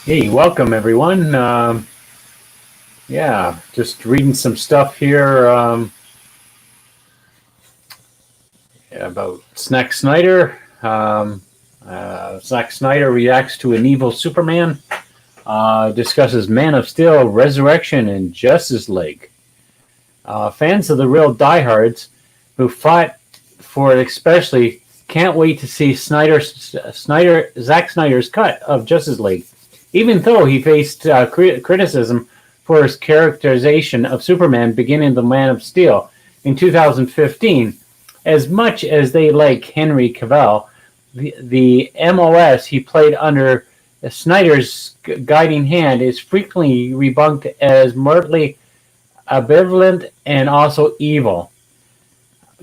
Hey, welcome everyone. Yeah, just reading some stuff here about Zack Snyder. Zack Snyder reacts to an evil Superman, discusses Man of Steel, Resurrection, and Justice League. Fans of the real diehards who fought for it especially can't wait to see Zack Snyder's cut of Justice League. Even though he faced criticism for his characterization of Superman beginning the Man of Steel in 2015, as much as they like Henry Cavill, the MOS he played under Snyder's guiding hand is frequently rebunked as mortally ambivalent and also evil.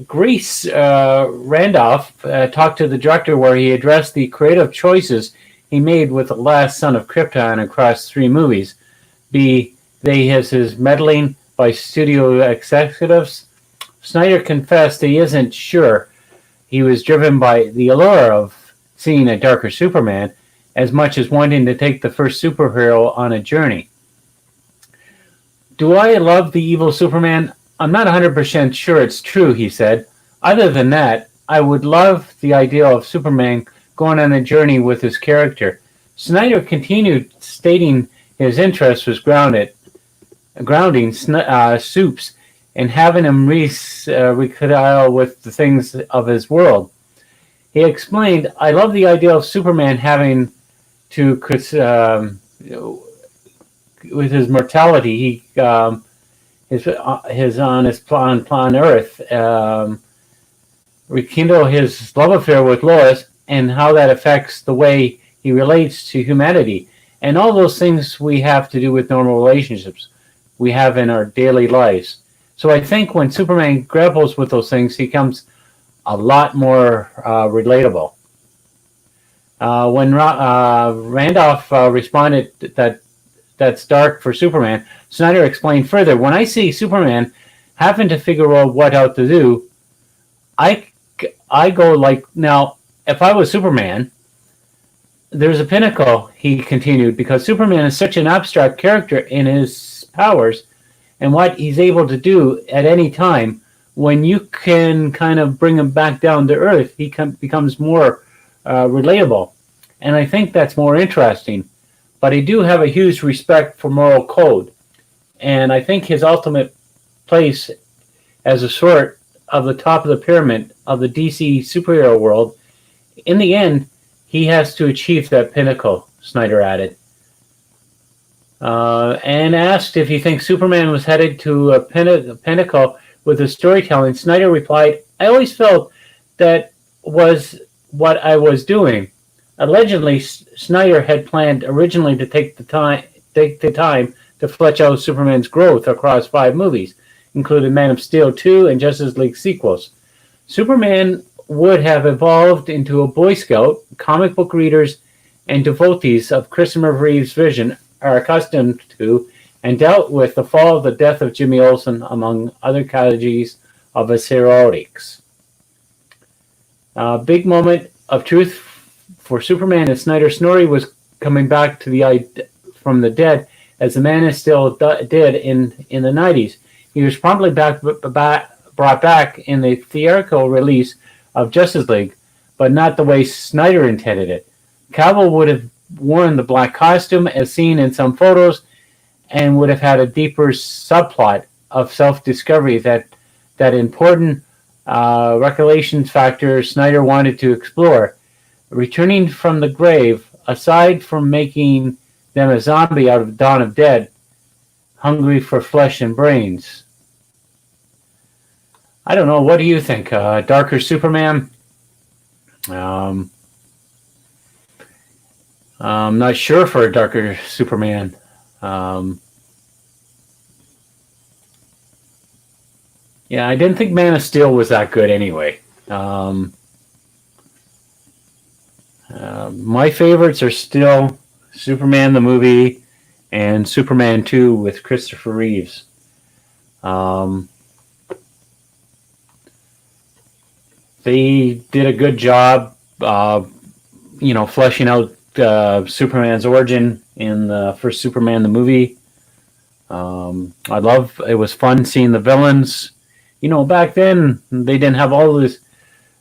Grace Randolph talked to the director where he addressed the creative choices he made with The Last Son of Krypton across three movies, be they his meddling by studio executives. Snyder confessed he isn't sure he was driven by the allure of seeing a darker Superman as much as wanting to take the first superhero on a journey. Do I love the evil Superman? I'm not 100% sure it's true, he said. Other than that, I would love the idea of Superman going on a journey with his character. Snyder continued, stating his interest was grounding Supes and having him reconcile with the things of his world. He explained, I love the idea of Superman having to, with his mortality, his on his plan Earth, rekindle his love affair with Lois and how that affects the way he relates to humanity and all those things we have to do with normal relationships we have in our daily lives. So I think when Superman grapples with those things, he becomes a lot more relatable. When Randolph responded that that's dark for Superman, Snyder explained further, when I see Superman having to figure out what out to do, I go like, now, if I was Superman, there's a pinnacle, he continued, because Superman is such an abstract character in his powers and what he's able to do at any time. When you can kind of bring him back down to earth, he becomes more relatable. And I think that's more interesting. But I do have a huge respect for moral code. And I think his ultimate place as a sort of the top of the pyramid of the DC superhero world, in the end, he has to achieve that pinnacle, Snyder added. And asked if he thinks Superman was headed to a pinnacle with his storytelling, Snyder replied, I always felt that was what I was doing. Allegedly, Snyder had planned originally to take the time to flesh out Superman's growth across 5 movies, including Man of Steel 2 and Justice League sequels. Superman would have evolved into a Boy Scout. Comic book readers and devotees of Christopher Reeve's vision are accustomed to and dealt with the fall of the death of Jimmy Olsen, among other tragedies of his heroics. A big moment of truth for Superman and Snyder's story was coming back to from the dead, as the Man is Still did in the 90s. He was promptly brought back in the theatrical release of Justice League, but not the way Snyder intended it. Cavill would have worn the black costume as seen in some photos and would have had a deeper subplot of self-discovery that important recollection factor Snyder wanted to explore. Returning from the grave, aside from making them a zombie out of Dawn of Dead, hungry for flesh and brains. I don't know. What do you think? Darker Superman? I'm not sure for a darker Superman. Yeah, I didn't think Man of Steel was that good anyway. My favorites are still Superman the movie and Superman 2 with Christopher Reeves. They did a good job, fleshing out Superman's origin in the first Superman the movie. It was fun seeing the villains. Back then they didn't have all these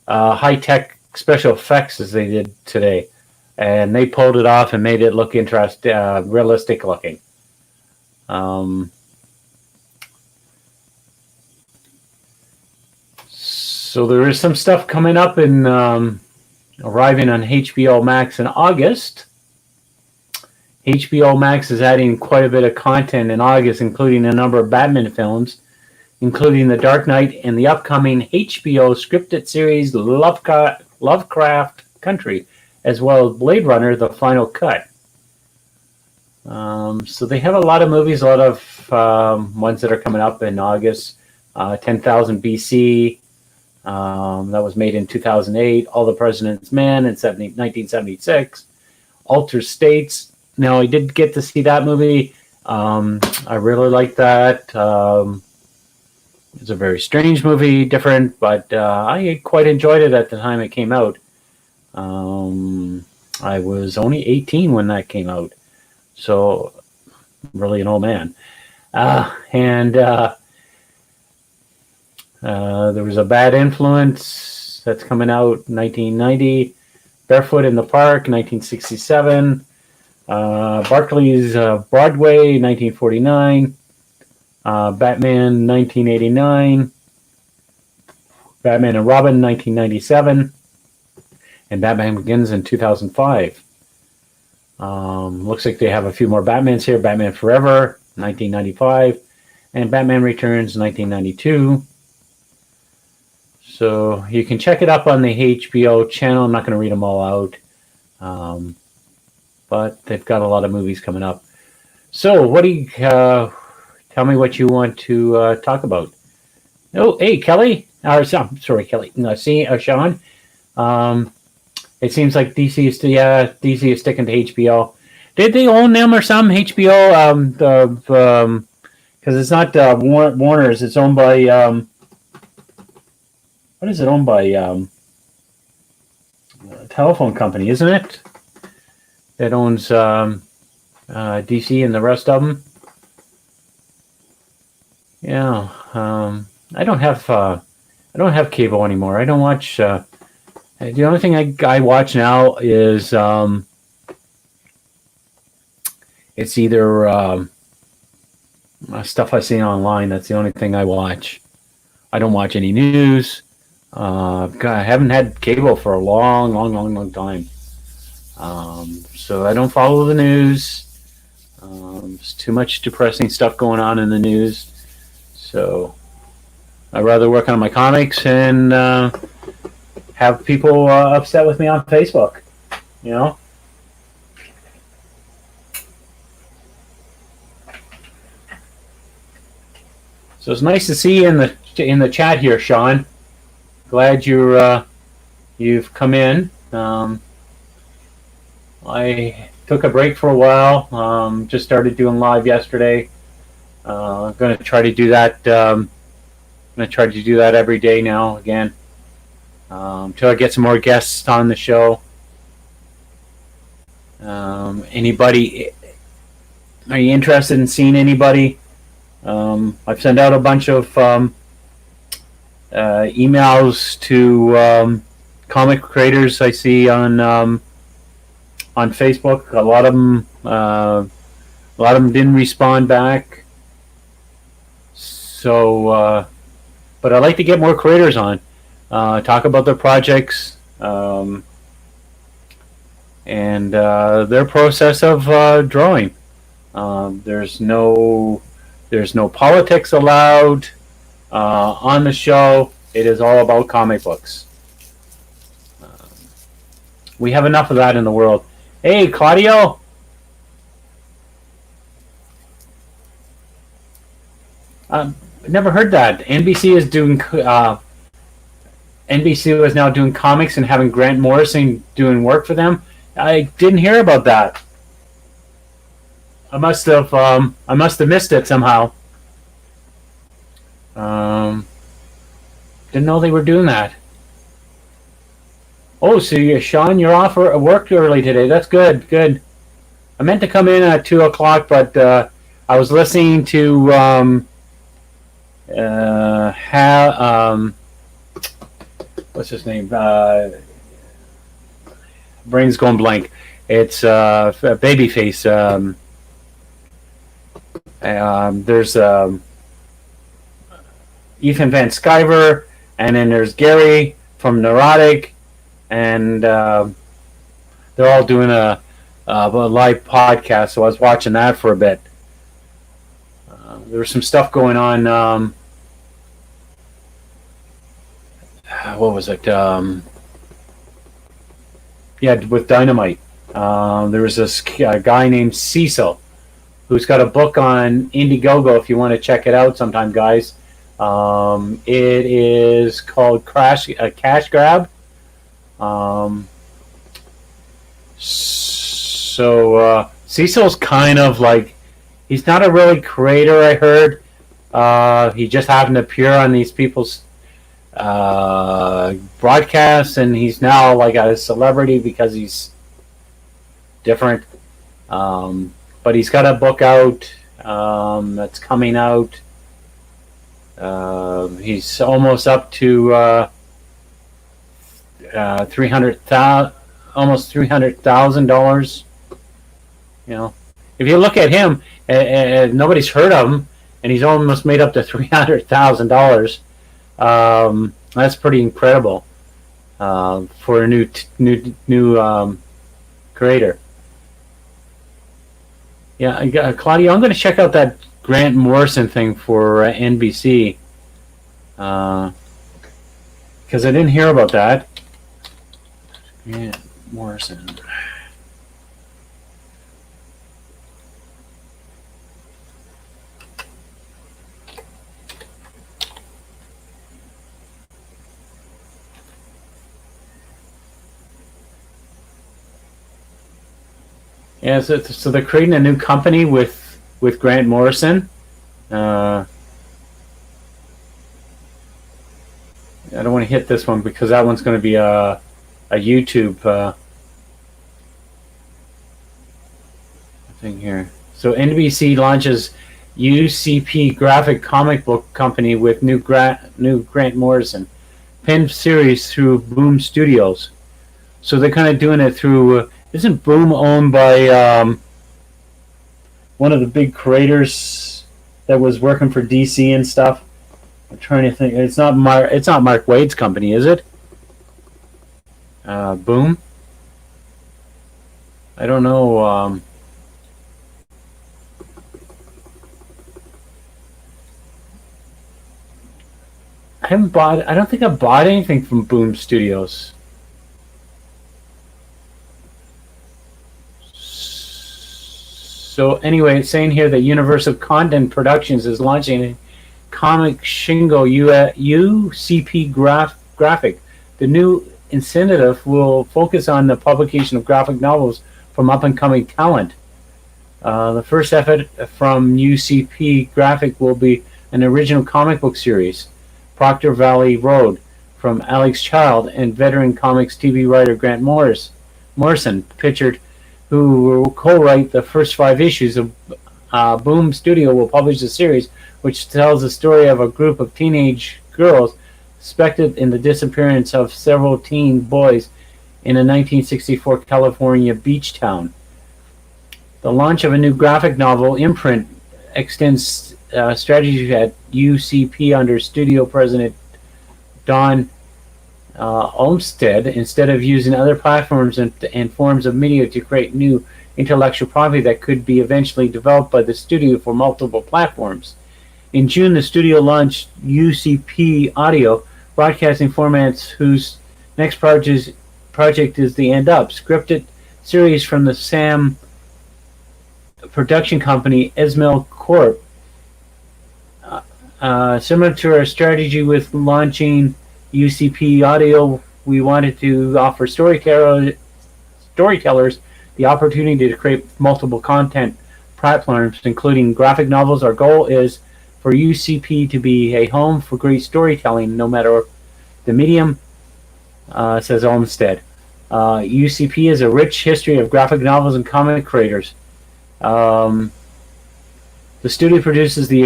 high tech special effects as they did today, and they pulled it off and made it look realistic looking. So there is some stuff coming up and arriving on HBO Max in August. HBO Max is adding quite a bit of content in August, including a number of Batman films, including The Dark Knight and the upcoming HBO scripted series Lovecraft Country, as well as Blade Runner: The Final Cut. So they have a lot of movies, a lot of ones that are coming up in August. 10,000 BC, that was made in 2008. All the President's Men in 1976. Altered States. Now, I did get to see that movie. I really liked that. It's a very strange movie, different, but I quite enjoyed it at the time it came out. I was only 18 when that came out, so really an old man. And there was a Bad Influence that's coming out 1990. Barefoot in the Park, 1967. Barclay's Broadway, 1949. Batman, 1989. Batman and Robin, 1997. And Batman Begins in 2005. Looks like they have a few more Batmans here. Batman Forever, 1995. And Batman Returns, 1992. So you can check it up on the HBO channel. I'm not going to read them all out. But they've got a lot of movies coming up. So what do you... tell me what you want to talk about. Oh, hey, Kelly. Sorry, Kelly. No, Sean. It seems like DC is sticking to HBO. Did they own them or something? HBO, because it's not Warner's. It's owned by what is it owned by? A telephone company, isn't it? That owns DC and the rest of them. Yeah, I don't have cable anymore. I don't watch. The only thing I watch now is it's either stuff I see online. That's the only thing I watch. I don't watch any news. I haven't had cable for a long time. So I don't follow the news. There's too much depressing stuff going on in the news. So I'd rather work on my comics and have people upset with me on Facebook, So it's nice to see you in the chat here, Sean. Glad you've come in. I took a break for a while. Just started doing live yesterday. I'm going to try to do that. I'm going to try to do that every day now again, until I get some more guests on the show. Anybody? Are you interested in seeing anybody? I've sent out a bunch of emails to comic creators I see on Facebook. A lot of them didn't respond back. So, but I'd like to get more creators on, talk about their projects, and their process of drawing. There's no politics allowed on the show. It is all about comic books. We have enough of that in the world. Hey, Claudio. Never heard that. NBC was now doing comics and having Grant Morrison doing work for them. I didn't hear about that. I must have missed it somehow. Didn't know they were doing that. Oh, so Sean, you're off work early today. That's good. Good. I meant to come in at 2 o'clock, but I was listening to what's his name? Brain's going blank. It's Babyface. There's Ethan Van Sciver, and then there's Gary from Neurotic, and they're all doing a live podcast. So I was watching that for a bit. There was some stuff going on. What was it? With Dynamite. There was this guy named Cecil who's got a book on Indiegogo. If you want to check it out sometime, guys. It is called Cash Grab. So Cecil's kind of like, he's not a really creator, I heard. He just happened to appear on these people's broadcasts, and he's now like a celebrity because he's different. But he's got a book out that's coming out. He's almost up to almost $300,000. You know, if you look at him, nobody's heard of him, and he's almost made up to $300,000. That's pretty incredible for a new creator. Yeah, Claudia, I'm going to check out that Grant Morrison thing for NBC because I didn't hear about that. Grant Morrison. Yeah, so they're creating a new company with Grant Morrison. I don't want to hit this one because that one's going to be a YouTube thing here. So NBC launches UCP graphic comic book company with new Grant Morrison pen series through Boom Studios. So they're kind of doing it through. Isn't Boom owned by one of the big creators that was working for DC and stuff? I'm trying to think. It's not Mark Waid's company, is it? Boom. I don't know. I don't think I bought anything from Boom Studios. So anyway, it's saying here that Universal Content Productions is launching a comic Shingo UCP graphic. The new incentive will focus on the publication of graphic novels from up-and-coming talent. The first effort from UCP Graphic will be an original comic book series, Proctor Valley Road, from Alex Child and veteran comics TV writer Grant Morrison, pictured, who will co-write the first 5 issues of Boom Studio will publish a series which tells the story of a group of teenage girls suspected in the disappearance of several teen boys in a 1964 California beach town. The launch of a new graphic novel imprint extends strategy at UCP under studio president Don Olmsted, instead of using other platforms and forms of media to create new intellectual property that could be eventually developed by the studio for multiple platforms. In June, the studio launched UCP Audio, broadcasting formats whose next project is The End Up, scripted series from the Sam production company Esmel Corp. Similar to our strategy with launching UCP Audio, we wanted to offer storytellers the opportunity to create multiple content platforms, including graphic novels. Our goal is for UCP to be a home for great storytelling, no matter the medium, says Olmsted. UCP is a rich history of graphic novels and comic creators. The studio produces the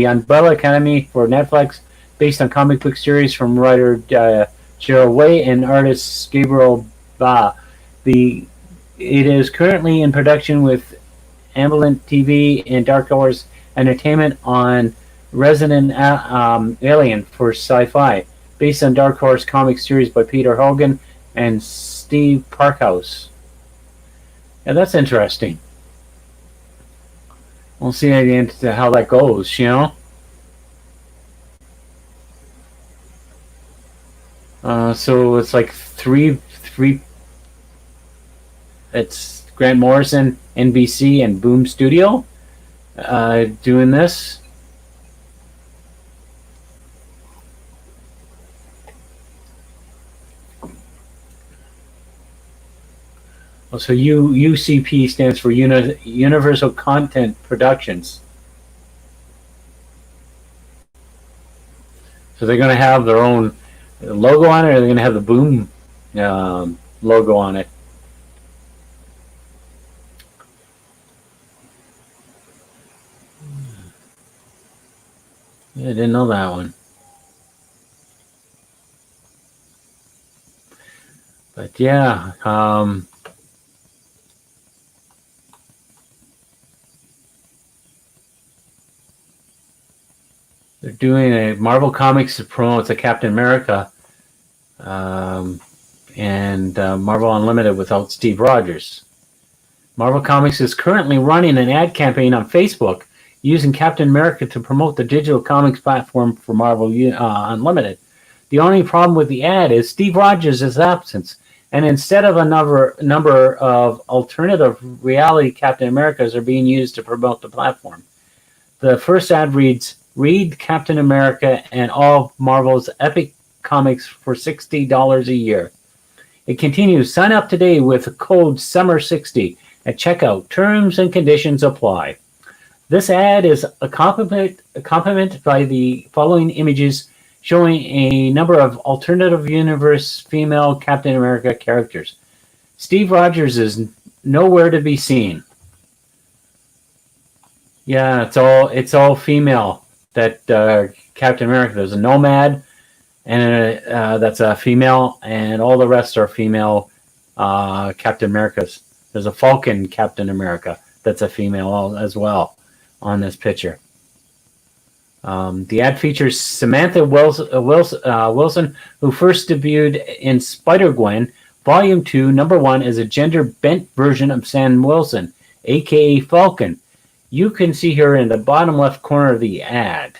Umbrella Academy for Netflix, based on comic book series from writer Gerald Way and artist Gabriel Ba. It is currently in production with Amblin TV and Dark Horse Entertainment on Resident Alien for Sci-Fi, based on Dark Horse comic series by Peter Hogan and Steve Parkhouse. Yeah, that's interesting. We'll see how that goes, you know. So it's like three. It's Grant Morrison, NBC, and Boom Studio doing this. So UCP stands for Universal Content Productions. So they're going to have their own logo on it, or they're going to have the Boom logo on it. Yeah, I didn't know that one. But yeah, they're doing a Marvel Comics that promotes a Captain America and Marvel Unlimited without Steve Rogers. Marvel Comics is currently running an ad campaign on Facebook using Captain America to promote the digital comics platform for Marvel Unlimited. The only problem with the ad is Steve Rogers' absence, and instead of a number of alternative reality Captain Americas are being used to promote the platform. The first ad reads, "Read Captain America and all Marvel's epic comics for $60 a year." It continues, "Sign up today with code SUMMER60 at checkout. Terms and conditions apply." This ad is accompanied by the following images showing a number of alternative universe female Captain America characters. Steve Rogers is nowhere to be seen. Yeah, it's all female. That Captain America. There's a Nomad, and that's a female, and all the rest are female Captain Americas. There's a Falcon Captain America that's a female as well on this picture. The ad features Samantha Wilson, who first debuted in Spider-Gwen, Volume 2, Number 1, as a gender-bent version of Sam Wilson, a.k.a. Falcon. You can see her in the bottom left corner of the ad.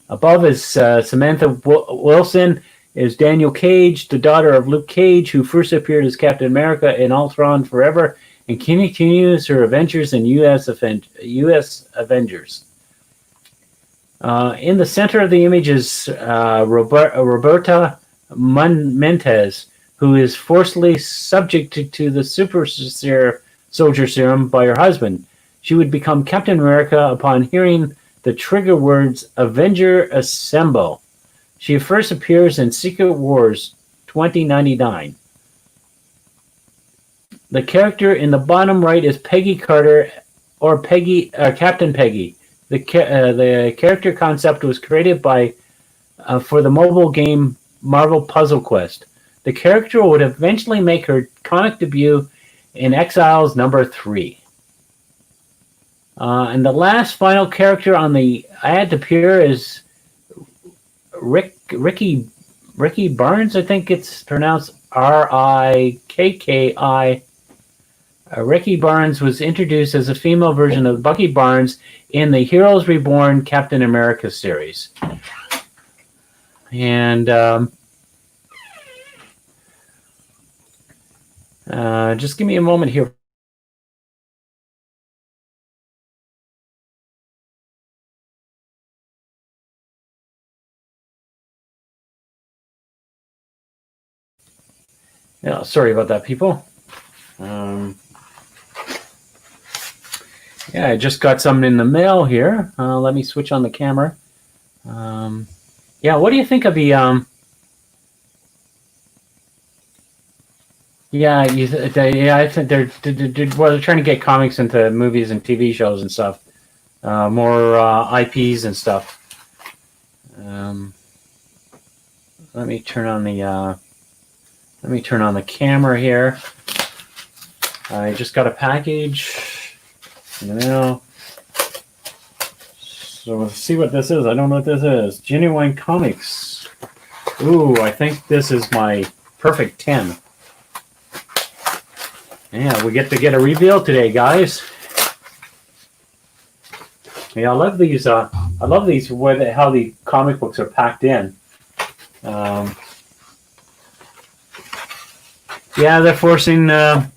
Above is Samantha Wilson is Daniel Cage, the daughter of Luke Cage, who first appeared as Captain America in Ultron Forever and continues her adventures in U.S. Avengers. In the center of the image is Roberta Mendez, who is forcibly subjected to the super soldier serum by her husband. She would become Captain America upon hearing the trigger words "Avenger Assemble." She first appears in Secret Wars 2099. The character in the bottom right is Peggy Carter, or Captain Peggy. The character concept was created for the mobile game Marvel Puzzle Quest. The character would eventually make her comic debut in Exiles number 3. And the last final character on the ad to appear is Ricky Barnes. I think it's pronounced Rikki. Ricky Barnes was introduced as a female version of Bucky Barnes in the Heroes Reborn Captain America series. And just give me a moment here. Yeah, sorry about that, people. Yeah, I just got something in the mail here. Let me switch on the camera. Yeah, what do you think of the Yeah, yeah. I think well, they're trying to get comics into movies and TV shows and stuff. More IPs and stuff. Let me turn on the camera here. I just got a package in the mail. So let's see what this is. I don't know what this is. Genuine Comics. Ooh, I think this is my perfect 10. Yeah, we get to get a reveal today, guys. Yeah, I love these. I love these how the comic books are packed in. Yeah, they're forcing they're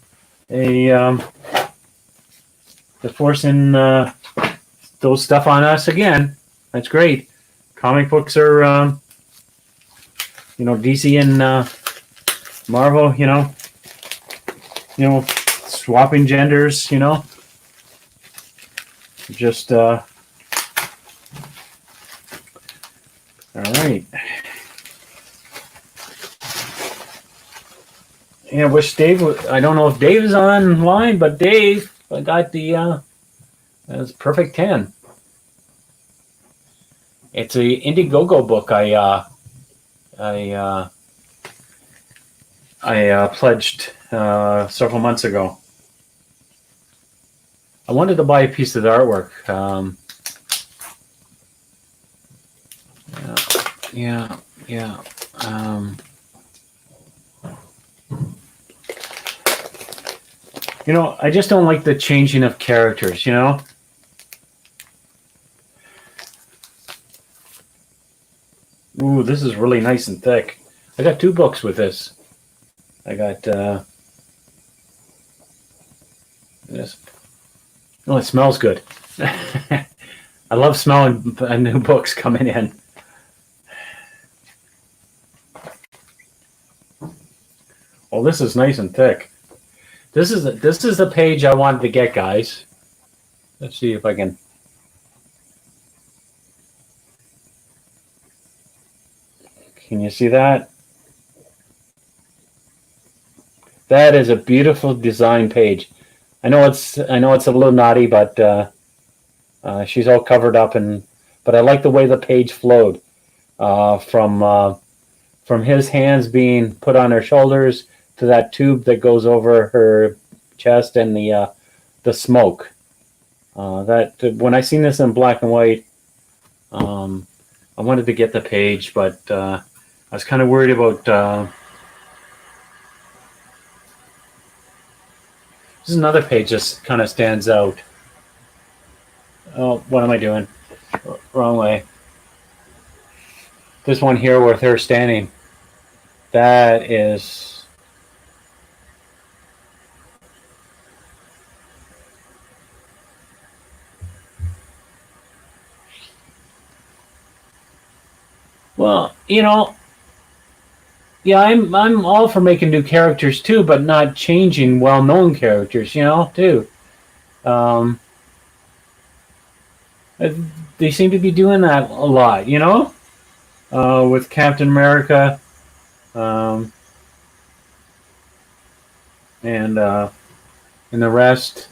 forcing those stuff on us again. That's great. Comic books are, DC and Marvel. Swapping genders. Just all right. Yeah, I wish Dave. I don't know if Dave is online, but Dave, I got the that's perfect 10. It's a Indiegogo book. I pledged several months ago. I wanted to buy a piece of the artwork. Yeah. I just don't like the changing of characters, Ooh, this is really nice and thick. I got 2 books with this. I got this. Oh, it smells good. I love smelling new books coming in. Oh, this is nice and thick. This is the page I wanted to get, guys. Let's see if I can. Can you see that? That is a beautiful design page. I know it's a little naughty, but she's all covered up, but I like the way the page flowed from his hands being put on her shoulders to that tube that goes over her chest and the smoke. That when I seen this in black and white, I wanted to get the page, but I was kind of worried about. This is another page that kind of stands out. Oh, what am I doing? Wrong way. This one here with her standing. That is. Well, yeah, I'm all for making new characters too, but not changing well-known characters, too. They seem to be doing that a lot, with Captain America, and the rest.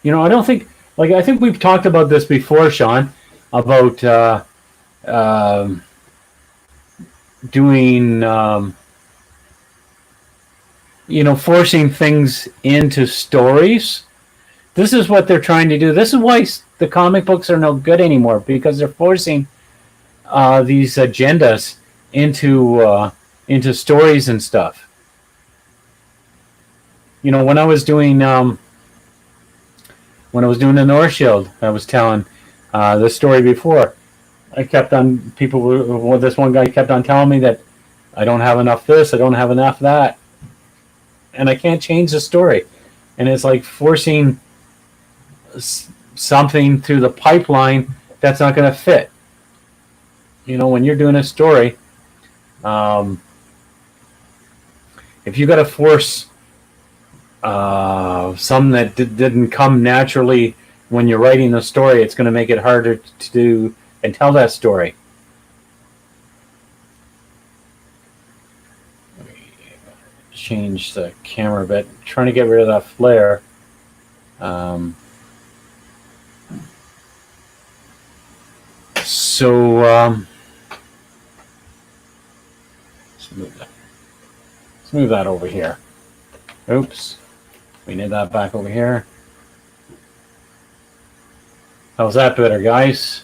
I don't think. I think we've talked about this before, Sean, about doing, forcing things into stories. This is what they're trying to do. This is why the comic books are no good anymore, because they're forcing these agendas into stories and stuff. When I was doing the North Shield, I was telling the story before. I kept on this one guy kept on telling me that I don't have enough this, I don't have enough that, and I can't change the story. And it's like forcing something through the pipeline that's not going to fit. When you're doing a story, if you got to force some that didn't come naturally when you're writing the story, it's going to make it harder to do and tell that story. change the camera a bit. I'm trying to get rid of that flare. Let's move that over here. Oops. We need that back over here. How's that better, guys?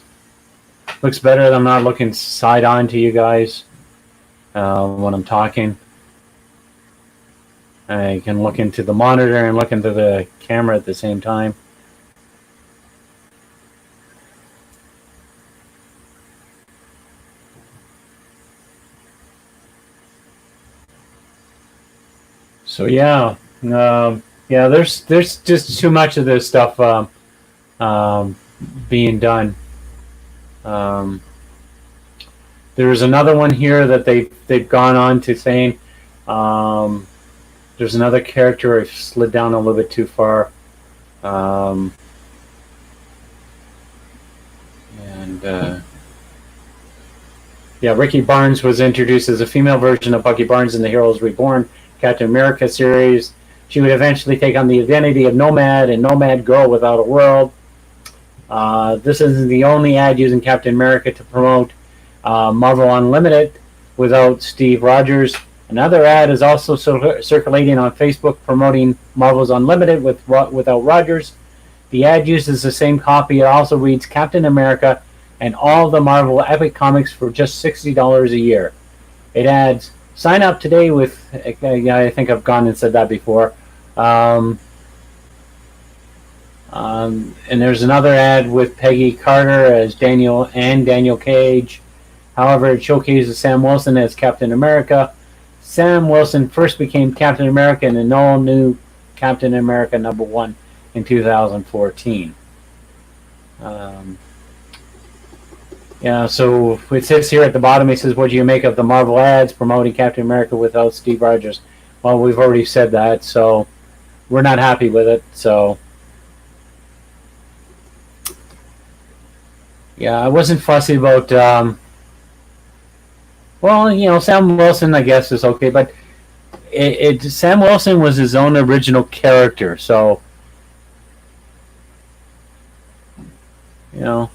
Looks better. I'm not looking side on to you guys when I'm talking. I can look into the monitor and look into the camera at the same time. So yeah, there's just too much of this stuff being done. There's another one here that they've gone on to saying there's another character. I slid down a little bit too far, Ricky Barnes was introduced as a female version of Bucky Barnes in the Heroes Reborn Captain America series. She would eventually take on the identity of Nomad and Nomad Girl Without a World. This isn't the only ad using Captain America to promote Marvel Unlimited without Steve Rogers. Another ad is also circulating on Facebook promoting Marvel's Unlimited without Rogers. The ad uses the same copy. It also reads Captain America and all the Marvel Epic Comics for just $60 a year. It adds, sign up today with, I think I've gone and said that before. And there's another ad with Peggy Carter as Daniel Cage. However, it showcases Sam Wilson as Captain America. Sam Wilson first became Captain America in an all-new Captain America #1 in 2014. So it says here at the bottom, it says, what do you make of the Marvel ads promoting Captain America without Steve Rogers? Well, we've already said that, so we're not happy with it. So, yeah, I wasn't fussy about, Sam Wilson, I guess, is okay, but Sam Wilson was his own original character, so, yeah.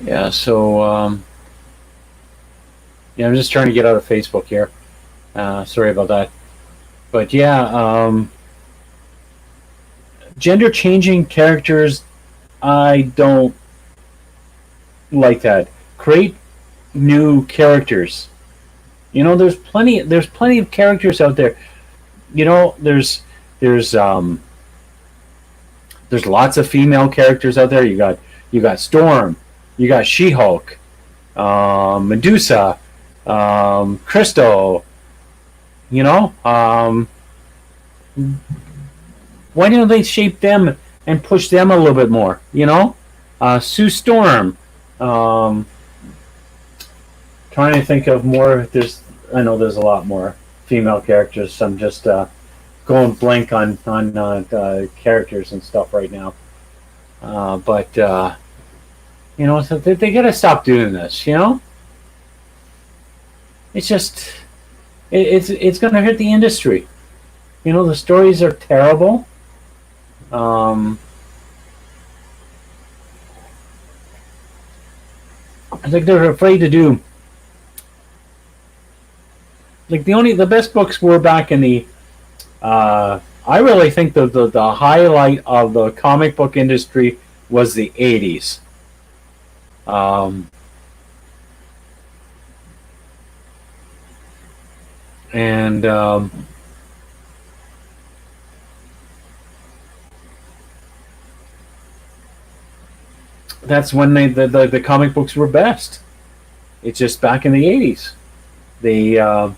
Yeah, so, I'm just trying to get out of Facebook here. Sorry about that. But yeah, gender-changing characters, I don't like that. Create new characters. There's plenty of characters out there. There's lots of female characters out there. You got Storm, you got She-Hulk, Medusa, Crystal. Why don't they shape them and push them a little bit more? Sue Storm. Trying to think of more. I know there's a lot more female characters. I'm just going blank on characters and stuff right now. But so they gotta stop doing this. It's just it's gonna hurt the industry. The stories are terrible. I think they're afraid to do. Like the best books were back in the. I really think the highlight of the comic book industry was the 80s. That's when the comic books were best. It's just back in the 80s. The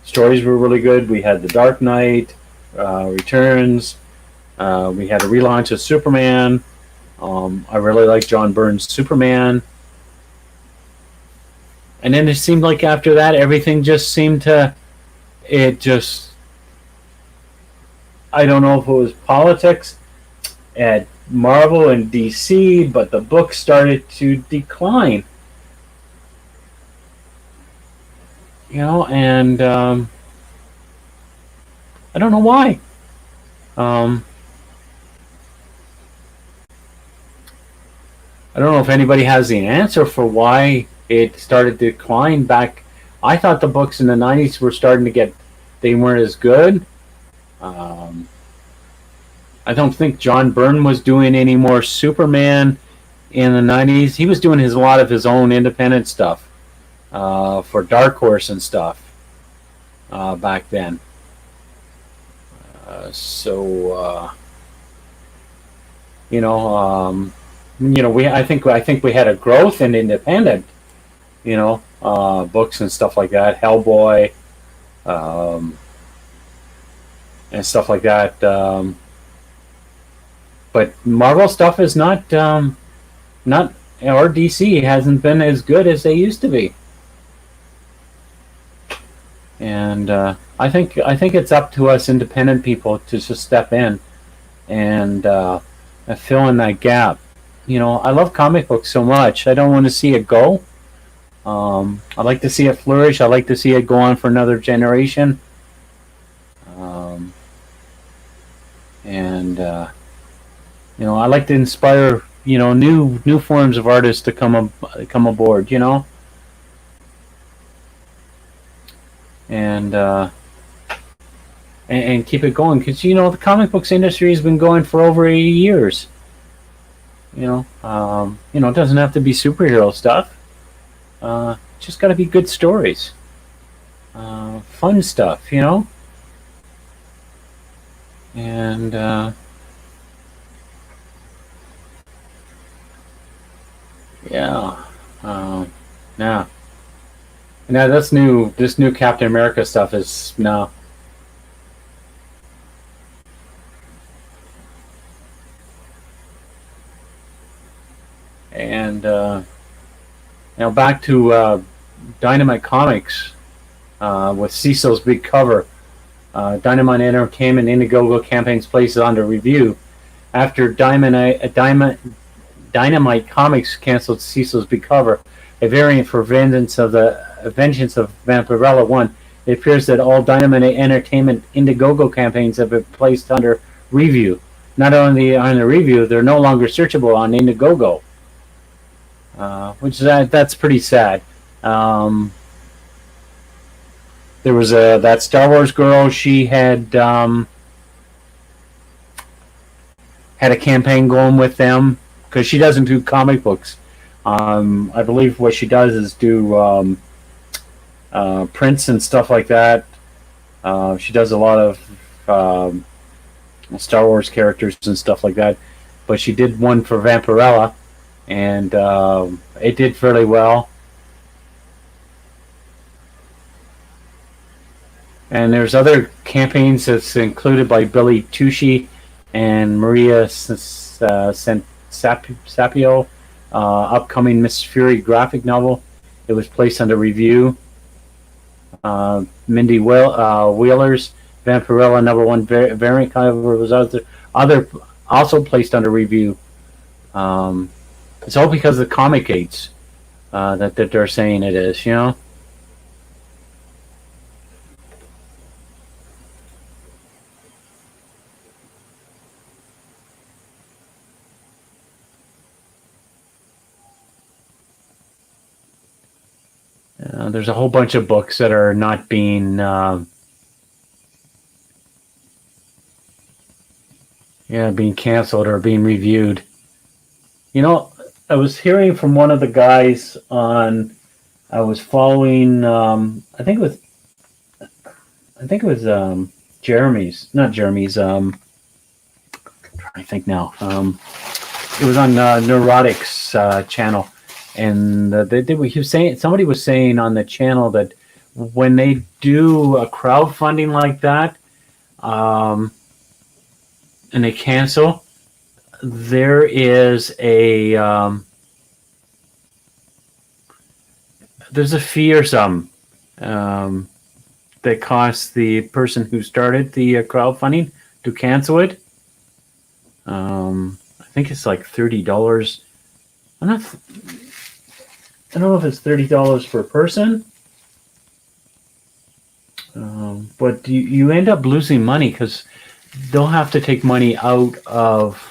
stories were really good. We had The Dark Knight, Returns, We had a relaunch of Superman. I really like John Byrne's Superman. And then it seemed like after that, everything just seemed to. It just. I don't know if it was politics at Marvel and DC, but the books started to decline. And I don't know why. Um, I don't know if anybody has the answer for why it started to decline back. I thought the books in the 90s were starting to get, they weren't as good. Um, I don't think John Byrne was doing any more Superman in the 90s. He was doing a lot of his own independent stuff for Dark Horse and stuff back then. You know, I think we had a growth in independent, books and stuff like that, Hellboy, um, and stuff like that. But Marvel stuff is not, or DC hasn't been as good as they used to be. And I think it's up to us independent people to just step in and fill in that gap. I love comic books so much. I don't want to see it go. I like to see it flourish. I like to see it go on for another generation. And I like to inspire new forms of artists to come aboard. And and keep it going because the comic books industry has been going for over 80 years. It doesn't have to be superhero stuff. Just got to be good stories, fun stuff, and yeah, yeah. Now that's new. This new Captain America stuff is now. And now back to Dynamite Comics with Cecil's big cover. Dynamite Entertainment Indiegogo campaigns places under review after Dynamite Comics canceled Cecil's big cover. A variant for Vengeance of Vampirella 1. It appears that all Dynamite Entertainment Indiegogo campaigns have been placed under review. Not only on the review, they're no longer searchable on Indiegogo. That's pretty sad. There was that Star Wars girl. She had a campaign going with them because she doesn't do comic books. I believe what she does is do prints and stuff like that. She does a lot of Star Wars characters and stuff like that. But she did one for Vampirella, and it did fairly well. And there's other campaigns that's included by Billy Tucci and Maria Sapio. Upcoming Miss Fury graphic novel. It was placed under review. Mindy Wheeler's Vampirella #1 variant cover was also placed under review. It's all because of the comic gates that they're saying it is, There's a whole bunch of books that are not being being canceled or being reviewed. I was hearing from one of the guys on. I was following. I think it was Jeremy's, not Jeremy's. I'm trying to think now. It was on Neurotics channel. And somebody was saying on the channel that when they do a crowdfunding like that, and they cancel, there is there's a fee or something that costs the person who started the crowdfunding to cancel it. I think it's like $30. I don't know if it's $30 per person, but you end up losing money because they'll have to take money out of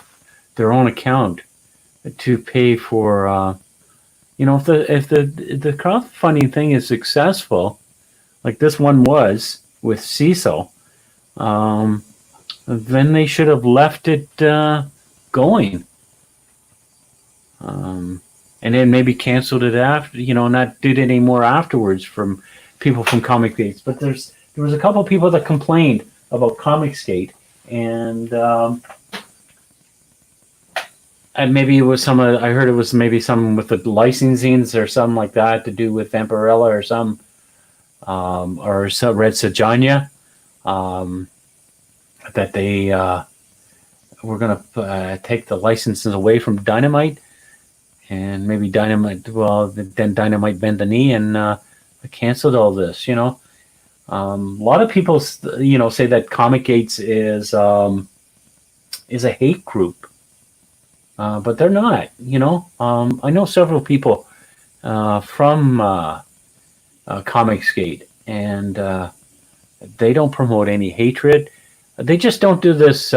their own account to pay for. If the crowdfunding thing is successful, like this one was with Cecil, then they should have left it going. And then maybe canceled it after, not did any more afterwards from people from Comicsgate. But there was a couple of people that complained about Comicsgate, and maybe it was I heard it was maybe some with the licensings or something like that to do with Vampirella or some, or some Red Sajanya, that they were going to take the licenses away from Dynamite. And maybe Dynamite, then Dynamite bent the knee and canceled all this, A lot of people, say that Comicsgate is a hate group. But they're not, I know several people from Comicsgate, and they don't promote any hatred. They just don't do this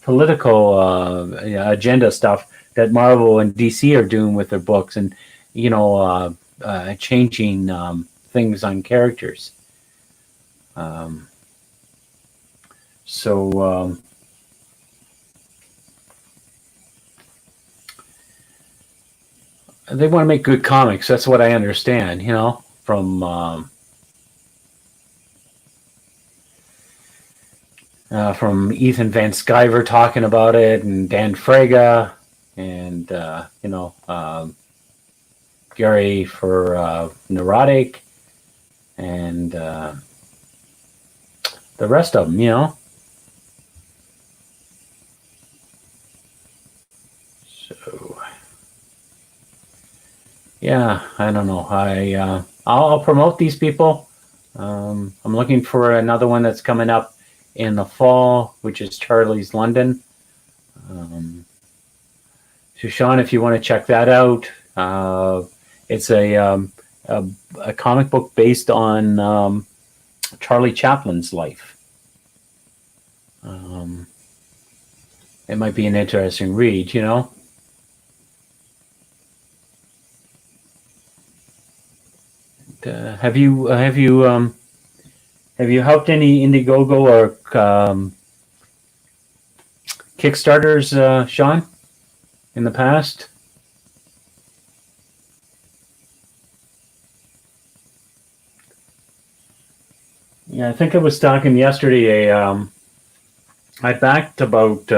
political agenda stuff that Marvel and DC are doing with their books, and changing things on characters. They want to make good comics. That's what I understand, from Ethan Van Sciver talking about it, and Dan Fraga, and Gary for Neurotic, and the rest of them, So, yeah, I don't know. I'll promote these people. I'm looking for another one that's coming up in the fall, which is Charlie's London. So Sean, if you want to check that out, it's a comic book based on Charlie Chaplin's life. It might be an interesting read, Have you helped any Indiegogo or Kickstarters, Sean, in the past? Yeah, I think I was talking yesterday. I backed about.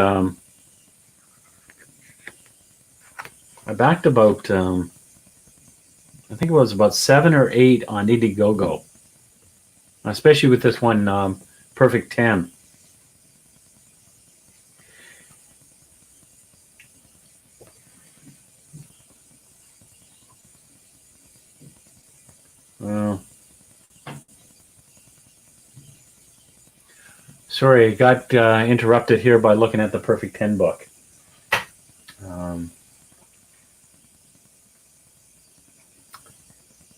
I think it was about 7 or 8 on Indiegogo, especially with this one, Perfect 10. Sorry, I got interrupted here by looking at the Perfect 10 book.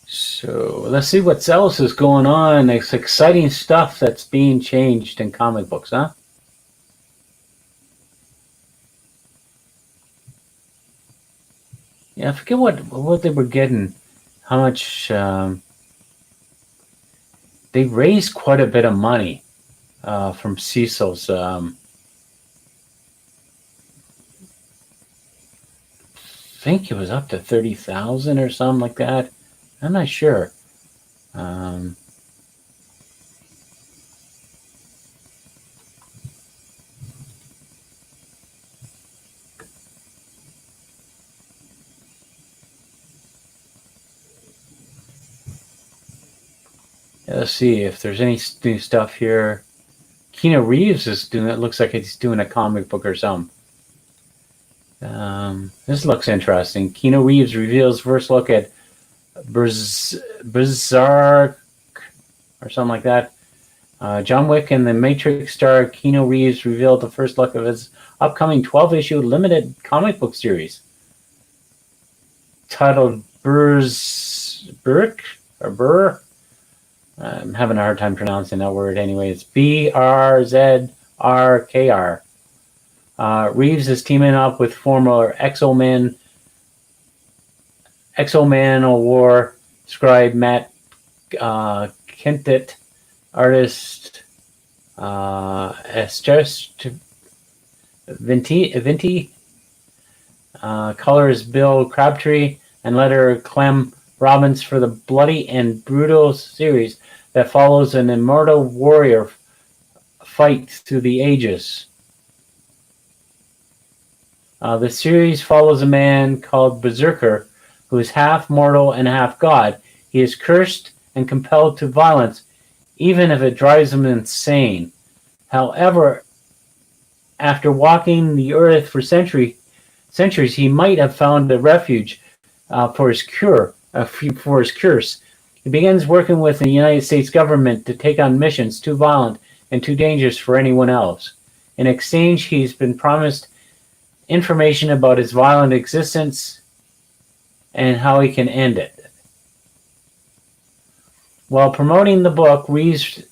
So let's see what else is going on. It's exciting stuff that's being changed in comic books, huh? Yeah, I forget what they were getting. How much they raised quite a bit of money from Cecil's. I think it was up to 30,000 or something like that. I'm not sure. Let's see if there's any new stuff here. Keanu Reeves is doing it. Looks like he's doing a comic book or something. This looks interesting. Keanu Reeves reveals first look at Berserk or something like that. John Wick and the Matrix star Keanu Reeves revealed the first look of his upcoming 12-issue limited comic book series titled Berserk or Burr. I'm having a hard time pronouncing that word anyway. It's Brzrkr. Reeves is teaming up with former Exo-Man War scribe Matt Kintet, artist Estest Vinti, colors Bill Crabtree, and letter Clem Robbins for the bloody and brutal series that follows an immortal warrior fight through the ages. The series follows a man called Berserker, who is half mortal and half god. He is cursed and compelled to violence, even if it drives him insane. However, after walking the earth for centuries, he might have found a refuge for his curse. He begins working with the United States government to take on missions too violent and too dangerous for anyone else. In exchange, he's been promised information about his violent existence and how he can end it. While promoting the book, Reeves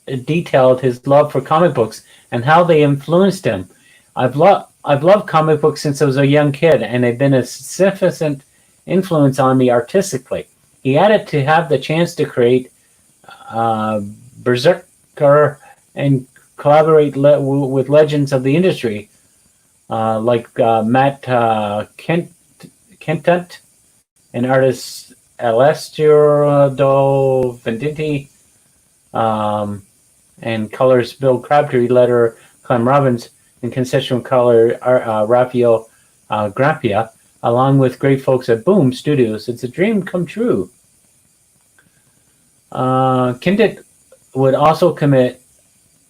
detailed his love for comic books and how they influenced him. I've loved comic books since I was a young kid, and they've been a significant influence on me artistically. He added to have the chance to create Berserker and collaborate with legends of the industry like Matt Kintet and artist Alessio Venditti, and colors Bill Crabtree, letter Clem Robbins, and conceptual color Raphael Grappia, along with great folks at Boom Studios. It's a dream come true. Kindet would also comment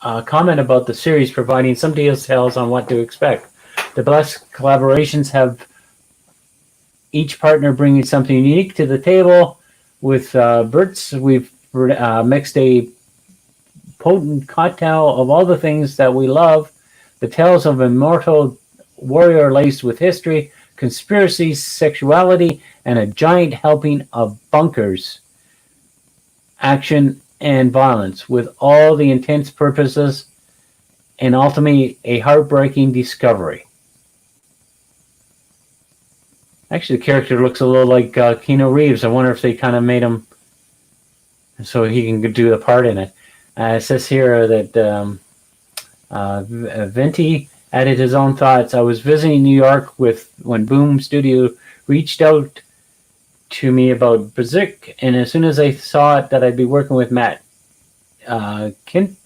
about the series, providing some details on what to expect. The blessed collaborations have each partner bringing something unique to the table. With Bert's, we've mixed a potent cocktail of all the things that we love. The tales of immortal warrior laced with history, conspiracy, sexuality, and a giant helping of bunkers, action, and violence, with all the intense purposes and ultimately a heartbreaking discovery. Actually, the character looks a little like Keanu Reeves. I wonder if they kind of made him so he can do the part in it. It says here that Venti added his own thoughts. I was visiting New York when Boom Studio reached out to me about Berserk, and as soon as I saw it that I'd be working with Matt Kintet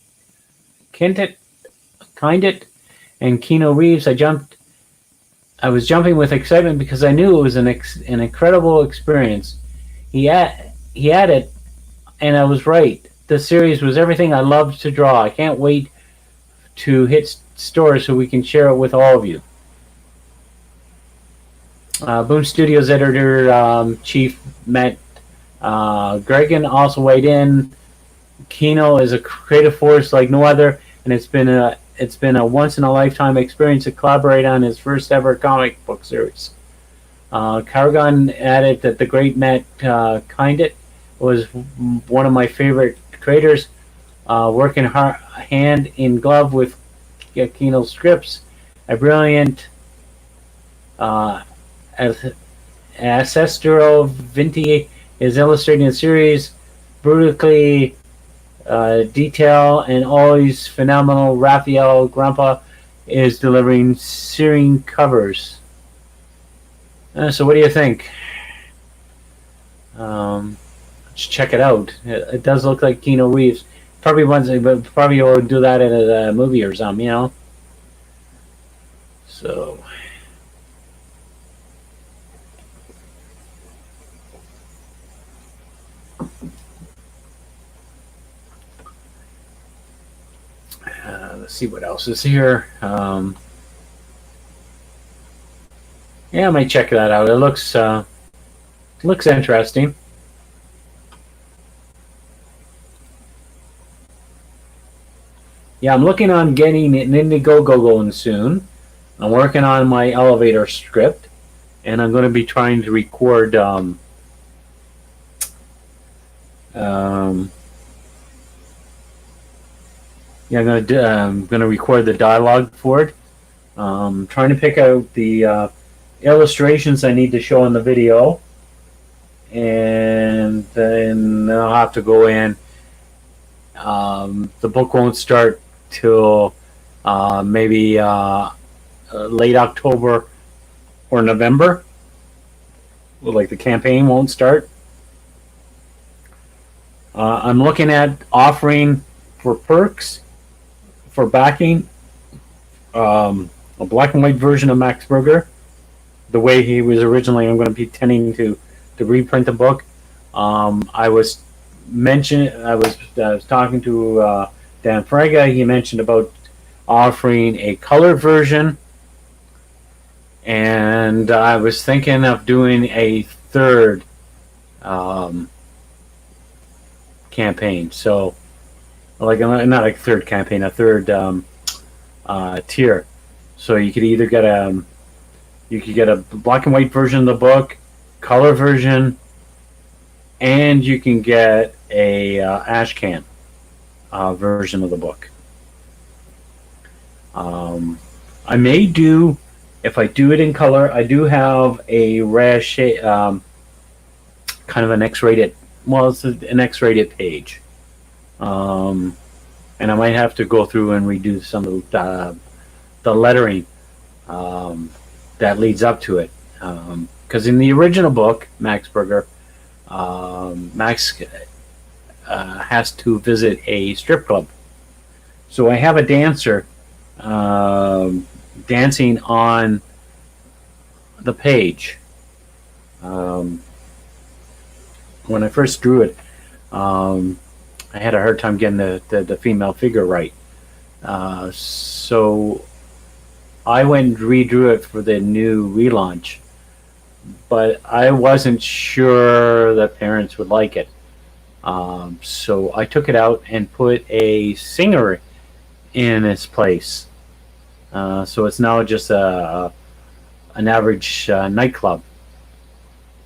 and Keanu Reeves, I was jumping with excitement because I knew it was an incredible experience. He added, and I was right. The series was everything I loved to draw. I can't wait to hit stores so we can share it with all of you. Boom Studios editor chief Matt Gregan also weighed in. Kino is a creative force like no other, and it's been a once in a lifetime experience to collaborate on his first ever comic book series. Cargan added that the great Matt Kindet was one of my favorite creators, working hand in glove with Kino's scripts. A brilliant Ancestral Vinti is illustrating the series, brutally detail and always phenomenal. Raphael Grandpa is delivering searing covers. So what do you think? Let's check it out. It does look like Keanu Reeves. Probably will do that in a movie or something, you know. So let's see what else is here. Yeah, I might check that out. It looks interesting. Yeah, I'm looking on getting an Indiegogo going soon. I'm working on my elevator script, and I'm going to be trying to record yeah, I'm gonna record the dialogue for it. Trying to pick out the illustrations I need to show in the video, and then I'll have to go in. The book won't start till maybe late October or November. Like the campaign won't start. I'm looking at offering for perks for backing a black and white version of Max Berger, the way he was originally. I'm going to be tending to reprint the book. I was talking to Dan Fraga. He mentioned about offering a color version, and I was thinking of doing a third campaign. So, like, not a third campaign, a third tier. So you could either get a black and white version of the book, color version, and you can get a ashcan version of the book. I may do, if I do it in color, I do have a rare shade, kind of an X-rated. Well, it's an X-rated page, and I might have to go through and redo some of the lettering that leads up to it. Because in the original book, Max Berger, Max has to visit a strip club. So I have a dancer dancing on the page. When I first drew it, I had a hard time getting the female figure right. So I went and redrew it for the new relaunch, but I wasn't sure that parents would like it. So I took it out and put a singer in its place. So it's now just an average nightclub.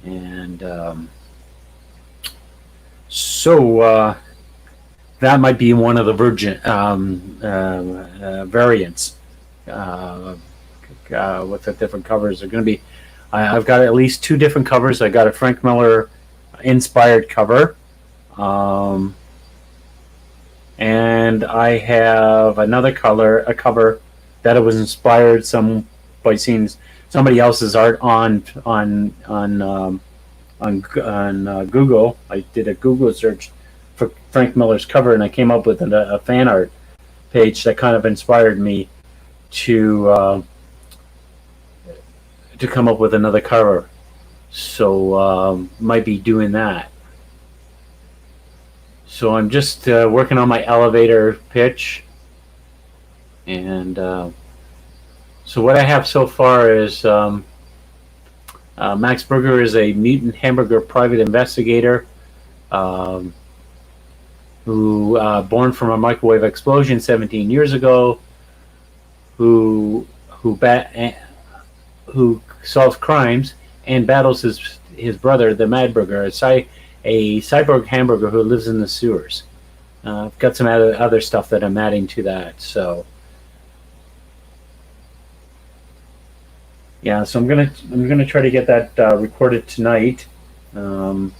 And so that might be one of the variants with the different covers. They're going to be. I've got at least 2 different covers. I got a Frank Miller inspired cover, and I have another a cover that it was inspired by seeing somebody else's art on Google. I did a Google search for Frank Miller's cover, and I came up with a fan art page that kind of inspired me to come up with another cover. So might be doing that. So I'm just working on my elevator pitch, and so what I have so far is Max Berger is a mutant hamburger private investigator who born from a microwave explosion 17 years ago, who solves crimes and battles his brother, the Mad Burger, a cyborg hamburger who lives in the sewers. I've got some other stuff that I'm adding to that. So yeah, so I'm gonna try to get that recorded tonight, and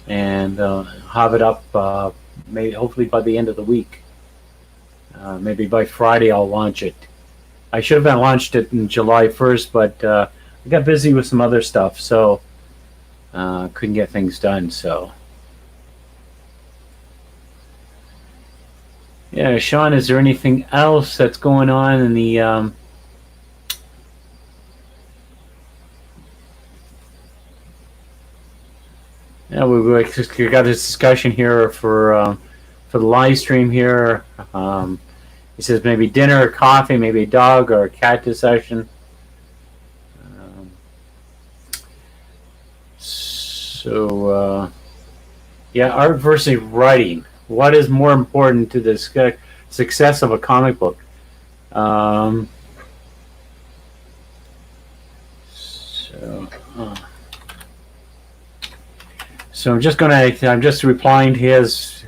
have it up maybe hopefully by the end of the week. Maybe by Friday I'll launch it. I should have launched it in July 1st, but I got busy with some other stuff, so couldn't get things done. So yeah, Sean, is there anything else that's going on in the yeah, we got this discussion here for the live stream here. He says maybe dinner or coffee, maybe a dog or a cat discussion. Yeah, art versus writing. What is more important to the success of a comic book? Um, so, uh, so I'm just replying to his.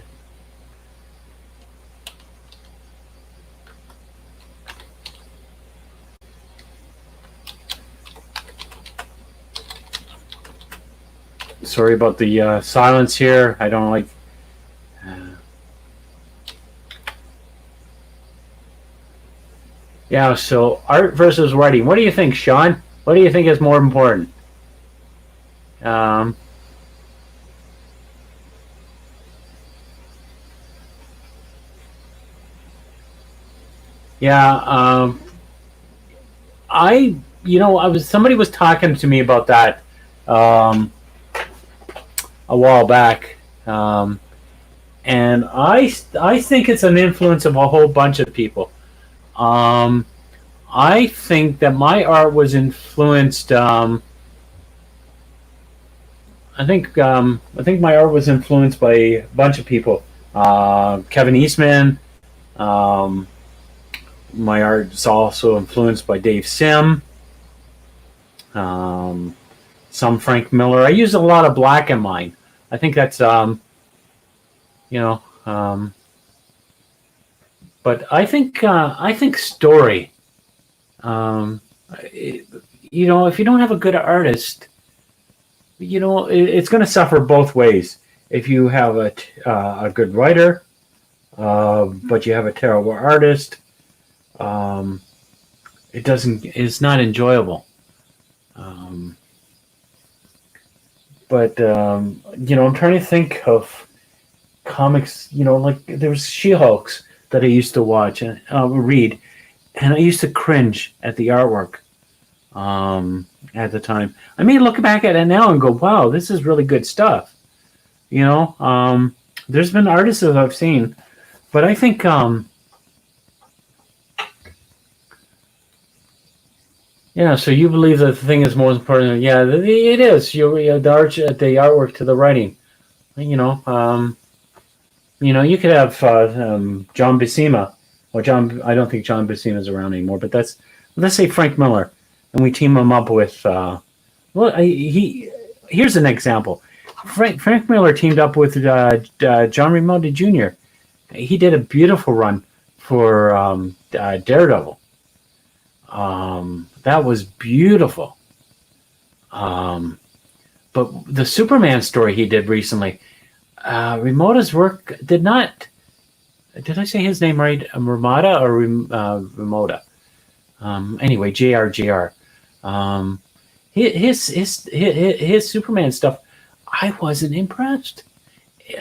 Sorry about the silence here. I don't like. Yeah, so art versus writing. What do you think, Sean? What do you think is more important? Um, yeah, somebody was talking to me about that um, a while back, and I think it's an influence of a whole bunch of people. Um, I think that my art was influenced. I think my art was influenced by a bunch of people. Kevin Eastman. Um, my art is also influenced by Dave Sim. Some Frank Miller. I use a lot of black in mine. I think that's you know. But I think story. Um, if you don't have a good artist, it's going to suffer both ways. If you have a good writer, but you have a terrible artist, it's not enjoyable. I'm trying to think of comics. Like there was She-Hulks that I used to watch and read, and I used to cringe at the artwork at the time. I may look back at it now and go, "Wow, this is really good stuff." There's been artists that I've seen, but I think yeah. So you believe that the thing is most important? Yeah, it is. The artwork to the writing. You know, um, you could have John Buscema. Well, I don't think John Buscema is around anymore. But let's say Frank Miller, and we team him up with. Here's an example. Frank Miller teamed up with John Romita Jr. He did a beautiful run for Daredevil. That was beautiful. But the Superman story he did recently, Romita's work did not. Did I say his name right? Romita or Romita? Anyway, JR. His Superman stuff, I wasn't impressed.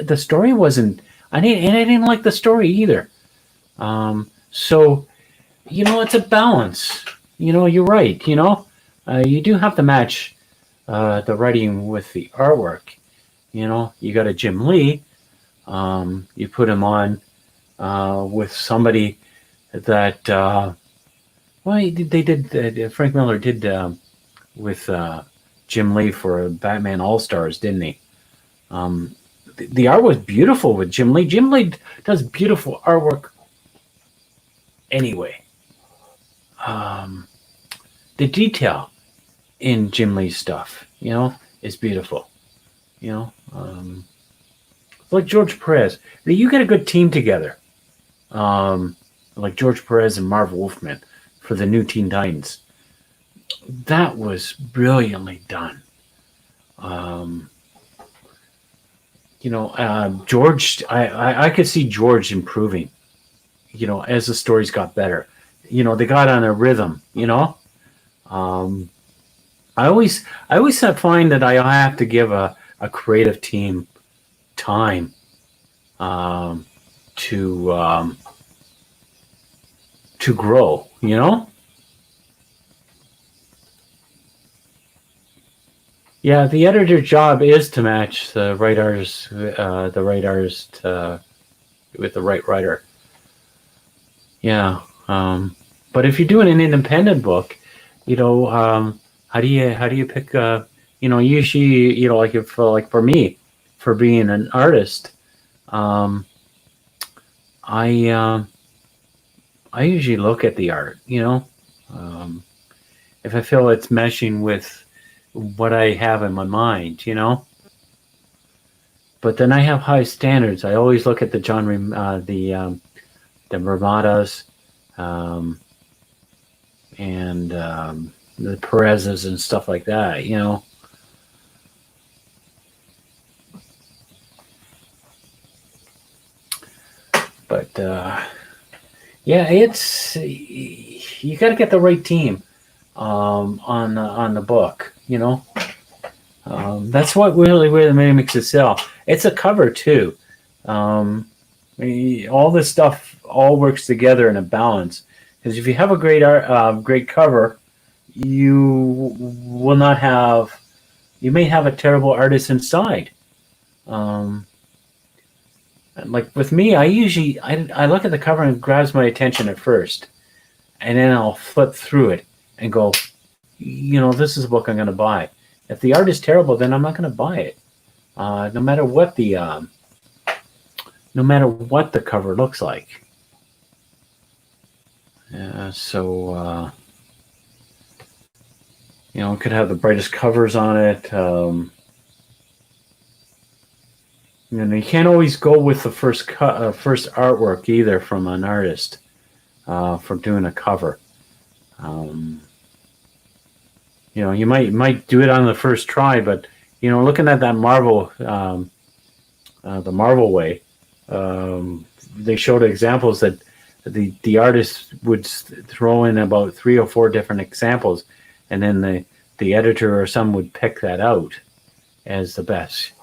The story wasn't. I didn't like the story either. So, it's a balance. You're right. You do have to match the writing with the artwork. You got a Jim Lee. You put him on with somebody that. They did. Frank Miller did with Jim Lee for Batman All Stars, didn't he? The art was beautiful with Jim Lee. Jim Lee does beautiful artwork anyway. The detail in Jim Lee's stuff, is beautiful. Like George Perez. You get a good team together. Like George Perez and Marv Wolfman for the new Teen Titans. That was brilliantly done. George, I could see George improving, as the stories got better. They got on a rhythm, I always find that I have to give a creative team time to grow, Yeah, the editor's job is to match the right artist with the right writer. Yeah. But if you're doing an independent book, you know, how do you pick? Usually, like if like for me, for being an artist, um, I I usually look at the art. Um, if I feel it's meshing with what I have in my mind. But then I have high standards. I always look at the the Ramadas, um, and the Perez's and stuff like that. But yeah, it's you got to get the right team on the book. That's what really where the makes it sell. It's a cover too. Um, all this stuff all works together in a balance. Because if you have a great cover, you will not have. You may have a terrible artist inside. Um, like with me, I look at the cover and it grabs my attention at first, and then I'll flip through it and go, this is a book I'm going to buy. If the art is terrible, then I'm not going to buy it. No matter what the cover looks like. So it could have the brightest covers on it. You can't always go with the first artwork either from an artist for doing a cover. You might do it on the first try, but looking at that Marvel, the Marvel way, they showed examples that the artist would throw in about 3 or 4 different examples, and then the editor or some would pick that out as the best.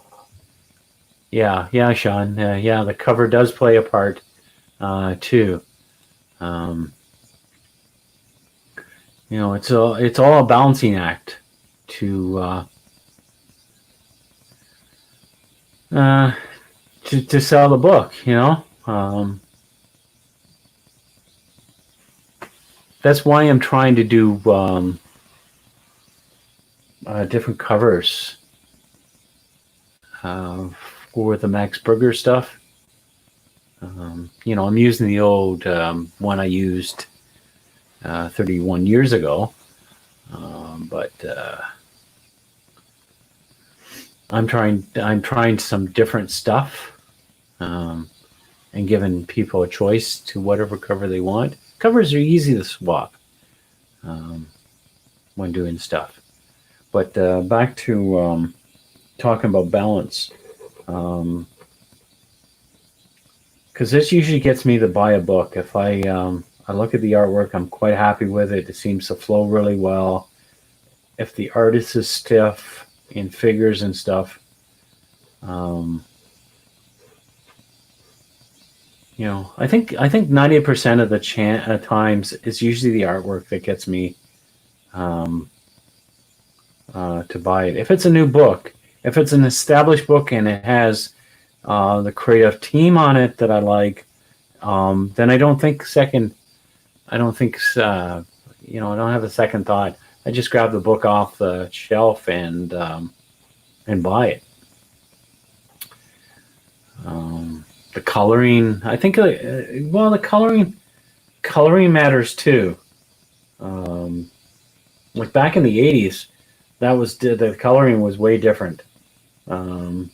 Yeah, Sean. Yeah, the cover does play a part too. It's all a balancing act to sell the book. That's why I'm trying to do different covers for the Max Burger stuff. I'm using the old one I used 31 years ago, but I'm trying some different stuff, and giving people a choice to whatever cover they want. Covers are easy to swap when doing stuff. But back to talking about balance, because this usually gets me to buy a book. If I look at the artwork, I'm quite happy with it. It seems to flow really well. If the artist is stiff in figures and stuff, I think 90% of the times it's usually the artwork that gets me to buy it. If it's a new book, if it's an established book and it has the creative team on it that I like, then I don't think I don't have a second thought. I just grab the book off the shelf and buy it. The coloring, I think, the coloring matters too. Like back in the 80s, the coloring was way different. The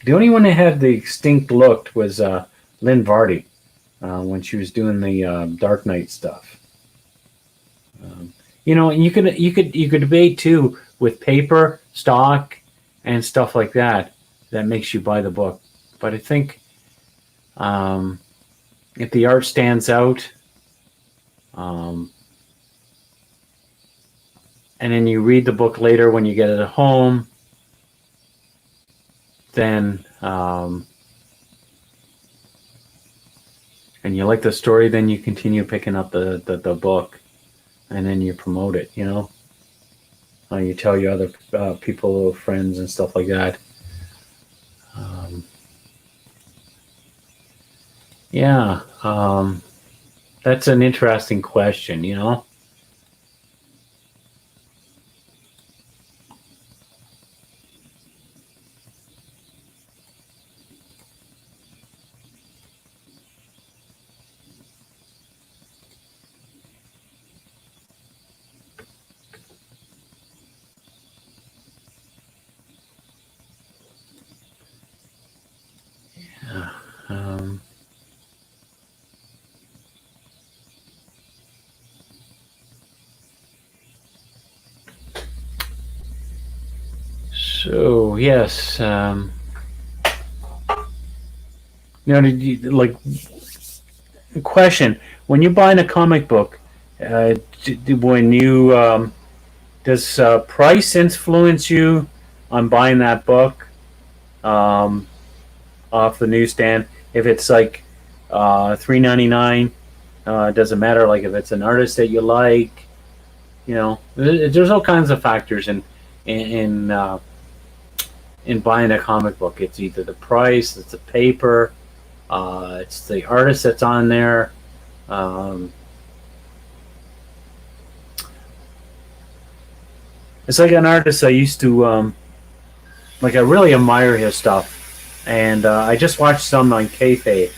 only one that had the distinct look was Lynn Vardy when she was doing the Dark Knight stuff. You could debate too with paper, stock, and stuff like that. That makes you buy the book. But I think if the art stands out, and then you read the book later when you get it at home, then and you like the story, then you continue picking up the book, and then you promote it. You tell your other people, friends, and stuff like that. Yeah. That's an interesting question, you know? Um, so, yes. Did you, like, question, when you're buying a comic book, when you does price influence you on buying that book um, off the newsstand? If it's like $3.99, it doesn't matter. Like if it's an artist that you like, you know, there's all kinds of factors in buying a comic book. It's either the price, it's the paper, it's the artist that's on there. Um, it's like an artist I used to like. I really admire his stuff, and I just watched some on Kayfabe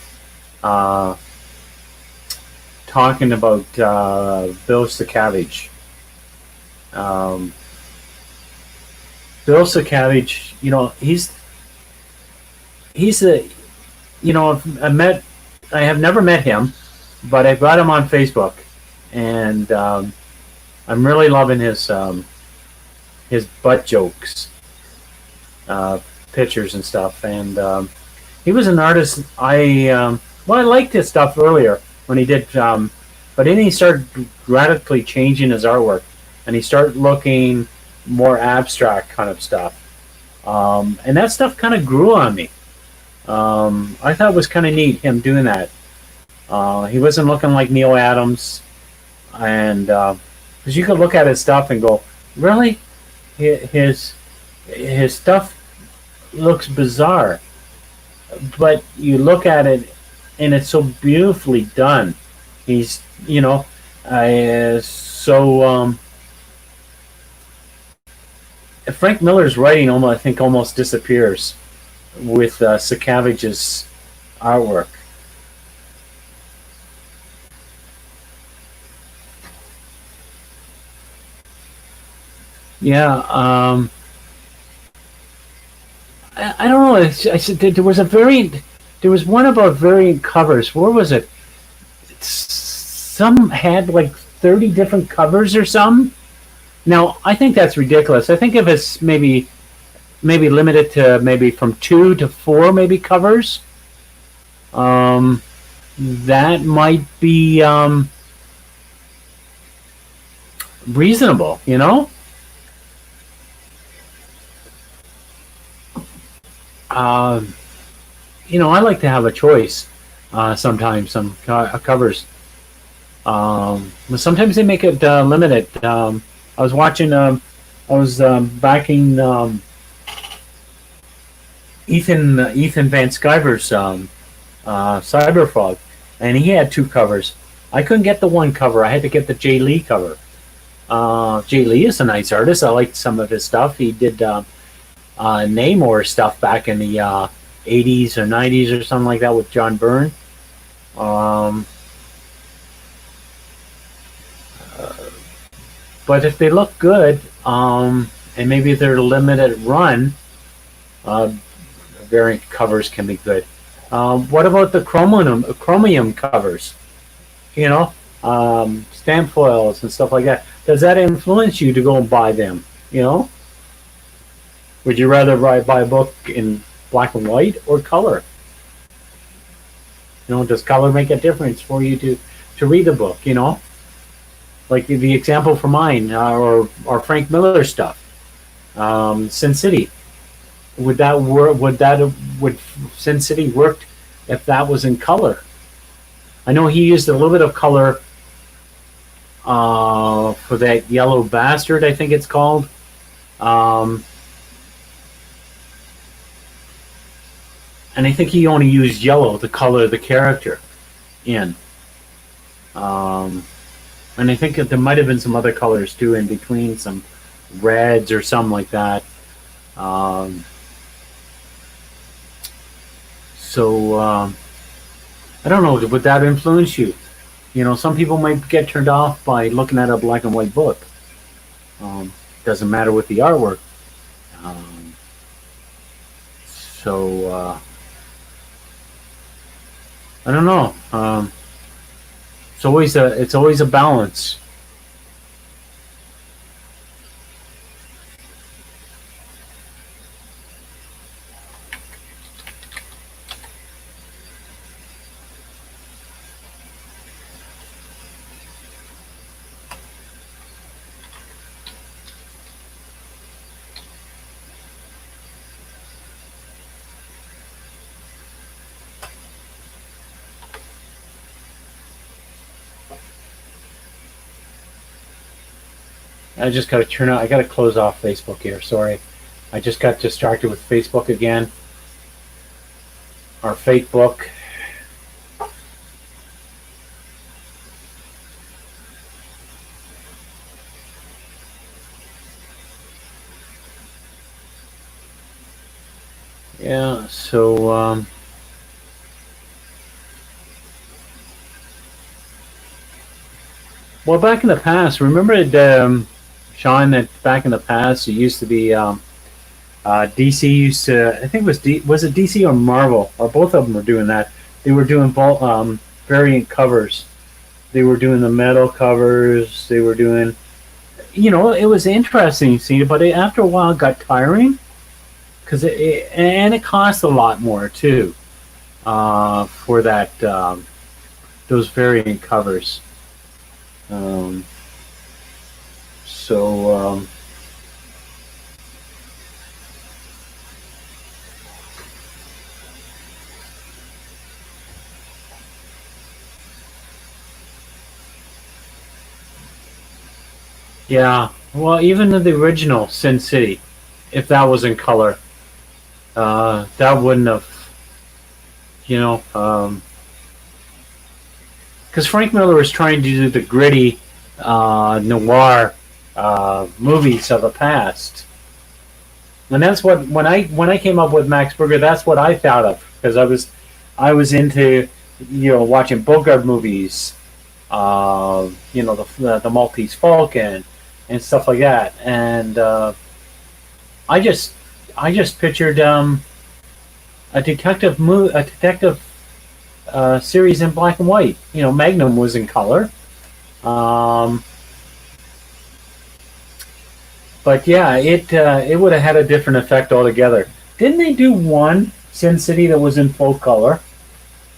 uh, talking about Bill Sienkiewicz. Um, Bill Sienkiewicz, you know, he's a, you know, I have never met him, but I've got him on Facebook, and I'm really loving his butt jokes, uh, pictures and stuff. And he was an artist. I liked his stuff earlier when he did, but then he started radically changing his artwork, and he started looking more abstract kind of stuff. And that stuff kind of grew on me. I thought it was kind of neat him doing that. He wasn't looking like Neil Adams, and because you could look at his stuff and go, really, his stuff looks bizarre, but you look at it and it's so beautifully done. He's, you know, so Frank Miller's writing almost, I think, almost disappears with Sienkiewicz's artwork. Yeah, I don't know. I said there was a variant. There was one about variant covers. Where was it? Some had like 30 different covers or something. Now I think that's ridiculous. I think if it's maybe limited to maybe from 2 to 4 maybe covers, um, that might be reasonable. You know. Um, you know, I like to have a choice. Sometimes some covers, but sometimes they make it limited. I was watching. I was backing Ethan Van Sciver's Cyberfrog, and he had 2 covers. I couldn't get the one cover. I had to get the Jay Lee cover. Jay Lee is a nice artist. I liked some of his stuff. He did Namor stuff back in the 80s or 90s or something like that with John Byrne. Um, but if they look good, and maybe they're limited run, uh, variant covers can be good. What about the chromium covers? You know, stamp foils and stuff like that. Does that influence you to go and buy them? You know, would you rather buy a book in black and white or color? You know, does color make a difference for you to read the book? You know, like the example for mine or Frank Miller stuff, Sin City. Would that work? Would Sin City work if that was in color? I know he used a little bit of color for that Yellow Bastard, I think it's called. Um, and I think he only used yellow to color the character in. And I think that there might have been some other colors too in between, some reds or something like that. Um, so I don't know. Would that influence you? You know, some people might get turned off by looking at a black and white book. Um, doesn't matter with the artwork. Um, so I don't know. It's always a balance. I just got to turn out. I got to close off Facebook here. Sorry, I just got distracted with Facebook again. Our fake book. Yeah. So well, back in the past, remember Sean, that back in the past, it used to be DC used to. I think it was it DC or Marvel, or both of them were doing that. They were doing variant covers. They were doing the metal covers. They were doing, it was interesting seeing it, but after a while it got tiring because it cost a lot more too for that those variant covers. Um, so yeah, well, even in the original Sin City, if that was in color, that wouldn't have, you know, because Frank Miller was trying to do the gritty noir movies of the past, and that's what when I came up with Max Berger, that's what I thought of because I was into watching Bogart movies, the Maltese Falcon and stuff like that, and I just I just pictured a detective series in black and white. Magnum was in color. Um, but yeah, it would have had a different effect altogether. Didn't they do one Sin City that was in full color,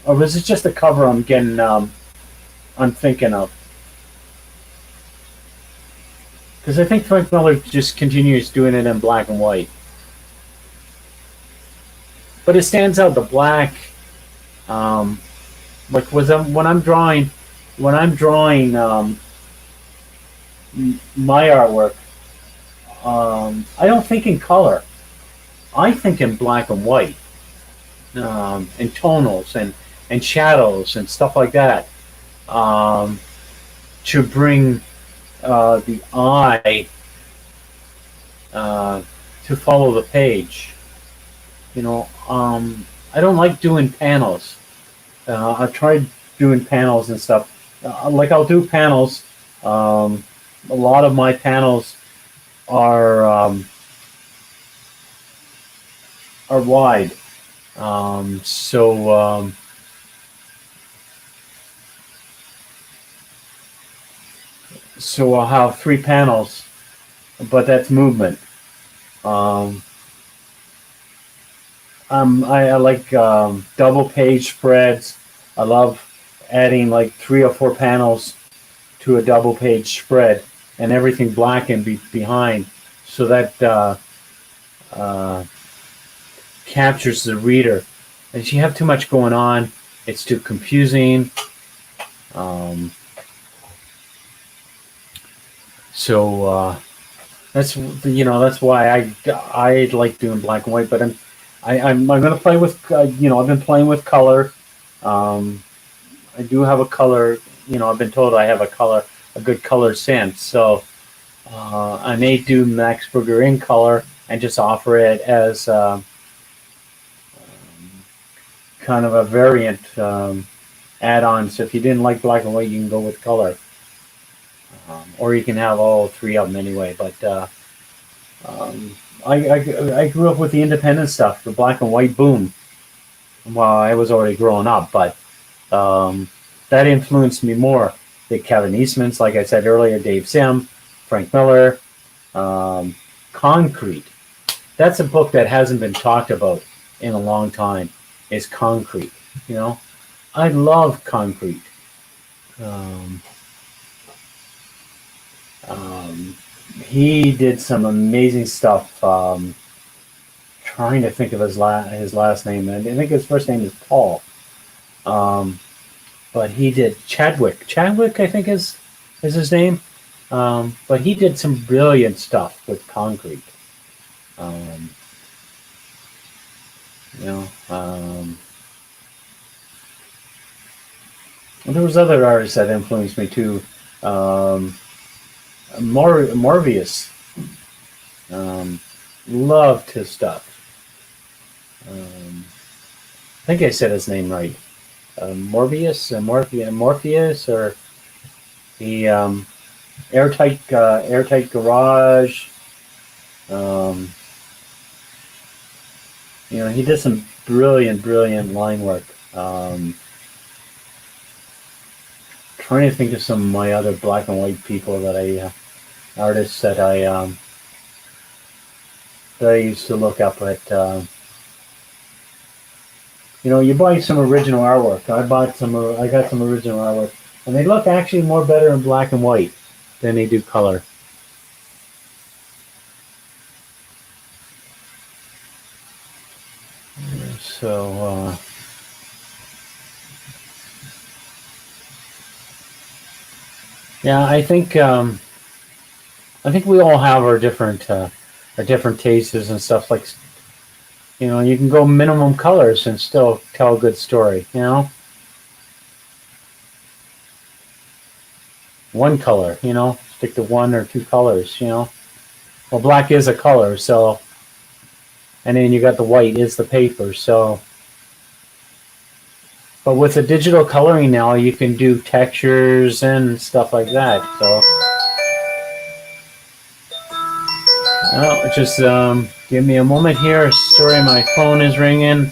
or was it just the cover I'm thinking of? Because I think Frank Miller just continues doing it in black and white, but it stands out the black. Um, like when I'm drawing my artwork, I don't think in color. I think in black and white, and tonals and shadows and stuff like that, um, to bring the eye uh, to follow the page. I don't like doing panels. I've tried doing panels and stuff. Like I'll do panels. Um, a lot of my panels are are wide. So I'll have three panels, but that's movement. Um, I like double page spreads. I love adding like three or four panels to a double page spread and everything blackened behind so that uh, captures the reader. If you have too much going on, it's too confusing. Um, so that's why I like doing black and white. But I'm going to play with I've been playing with color. Um, I do have a color. I've been told I have a good color sense. So I may do Max Burger in color and just offer it as kind of a variant add-on. So if you didn't like black and white, you can go with color, or you can have all three of them anyway. But I grew up with the independent stuff, the black and white boom. Well, I was already growing up, but that influenced me more. The Kevin Eastman's, like I said earlier, Dave Sim, Frank Miller, Concrete. That's a book that hasn't been talked about in a long time. Is Concrete. I love Concrete. Um, he did some amazing stuff. Trying to think of his last name. I think his first name is Paul. But he did Chadwick. Chadwick, I think is his name. But he did some brilliant stuff with Concrete. You know, there was other artists that influenced me too. Morbius. Loved his stuff. I think I said his name right. Morpheus, or the Airtight Garage. He did some brilliant line work. Trying to think of some of my other black and white people artists that I used to look up at. You buy some original artwork. I got some original artwork, and they look actually more better in black and white than they do color. So, yeah, I think we all have our different tastes and stuff. Like, you can go minimum colors and still tell a good story. One color. Stick to one or two colors. Well, black is a color, so. And then you got the white is the paper. So, but with the digital coloring now, you can do textures and stuff like that. So, just give me a moment here. Sorry, my phone is ringing.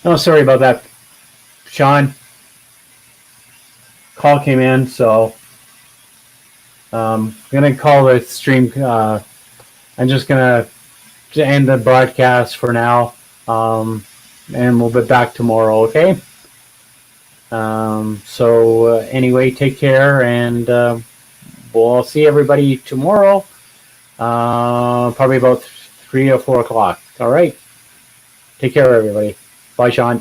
Oh, sorry about that, Sean. Call came in, so I'm gonna call the stream. I'm just gonna end the broadcast for now, and we'll be back tomorrow. Okay. So anyway, take care, and we'll see everybody tomorrow. Probably about 3 or 4 o'clock. All right. Take care, everybody. Bye, Sean.